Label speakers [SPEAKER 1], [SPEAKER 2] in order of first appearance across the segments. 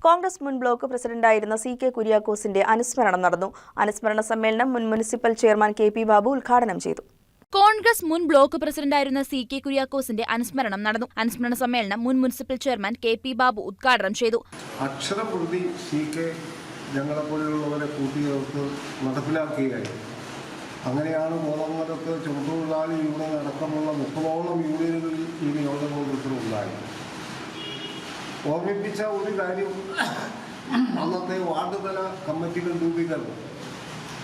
[SPEAKER 1] കോൺഗ്രസ് മുൻ ബ്ലോക്ക് പ്രസിഡന്റായിരുന്ന CK കുര്യാക്കോസിന്റെ അനുസ്മരണം നടന്നു. അനുസ്മരണ സമ്മേളനം മുൻ മുനിസിപ്പൽ ചെയർമാൻ KP ബാബു ഉദ്ഘാടനം ചെയ്തു.
[SPEAKER 2] കോൺഗ്രസ് മുൻ ബ്ലോക്ക് പ്രസിഡന്റായിരുന്ന CK കുര്യാക്കോസിന്റെ അനുസ്മരണം നടന്നു. അനുസ്മരണ സമ്മേളനം മുൻ മുനിസിപ്പൽ ചെയർമാൻ KP ബാബു ഉദ്ഘാടനം ചെയ്തു.
[SPEAKER 3] അക്ഷരപ്രതി CK ഞങ്ങളെപ്പോലെയുള്ളവരെ കൂട്ടിയേർത്ത് നടപ്പിലാക്കുകയായി. അങ്ങനെയാണ് മൂലമംഗലത്ത് ചുമട്ടുതൊഴിലാളി യൂണിയൻ അടക്കമുള്ള 30ഓളം യൂണിയനുകളിൽ ഈ നിയോജകമണ്ഡലത്തിൽ ഉണ്ടായി. ഓർമ്മിപ്പിച്ച ഒരു കാര്യം, അന്നത്തെ വാർഡ് തല കമ്മിറ്റികൾ രൂപീകരണം,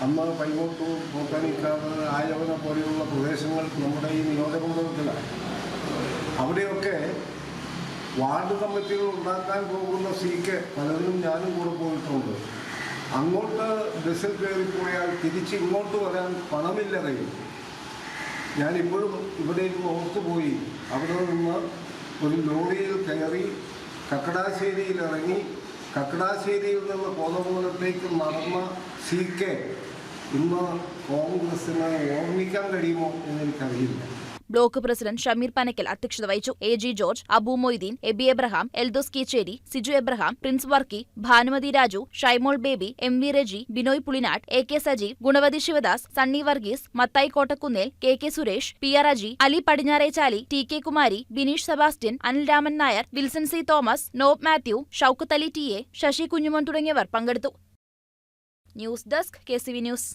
[SPEAKER 3] അന്ന് പൈങ്ങോട്ടൂർ, പൂക്കണിക്കാവ്, ആയവന പോലെയുള്ള പ്രദേശങ്ങൾ നമ്മുടെ ഈ നിയോജകമണ്ഡലത്തിലാണ്. അവിടെയൊക്കെ വാർഡ് കമ്മിറ്റികൾ ഉണ്ടാക്കാൻ പോകുന്ന CK പലതിനും ഞാനും കൂടെ പോയിട്ടുണ്ട്. അങ്ങോട്ട് ബസ്സിൽ കയറിപ്പോയാൽ തിരിച്ച് ഇങ്ങോട്ട് വരാൻ പണമില്ല കയ്യിൽ. ഞാനിപ്പോഴും ഇവിടേക്ക് ഓർത്തുപോയി. അവിടെ നിന്ന് ഒരു ലോറിയിൽ കയറി കക്കടാശ്ശേരിയിൽ ഇറങ്ങി കക്കടാശ്ശേരിയിൽ നിന്ന് കോതമംഗലത്തേക്ക് നടന്ന CK ഇന്ന് കോൺഗ്രസിന് ഓർമ്മിക്കാൻ കഴിയുമോ എന്നെനിക്കറിയില്ല.
[SPEAKER 2] ബ്ലോക്ക് പ്രസിഡന്റ് ഷമീർ പനക്കൽ അധ്യക്ഷത വഹിച്ചു. AG George, Abu Moideen, Eby Abraham, Eldhose Keecheri, Siju Abraham, Prince Varkey, Bhanumathi Raju, Shymol Baby, MV Reji, Binoy Pulinad, AK Sajeev, Gunavathi Sivadas, Sunny Varghese, Mathai Kottakkunnel, KK Suresh, PR Aji, Ali Padinjarechali, TK Kumari, Bineesh Sebastian, Anil Raman Nair, Wilson C Thomas, Nob Mathew, Shoukath Ali TA, Sasi Kunjumon തുടങ്ങിയവർ പങ്കെടുത്തു. News desk KCV news.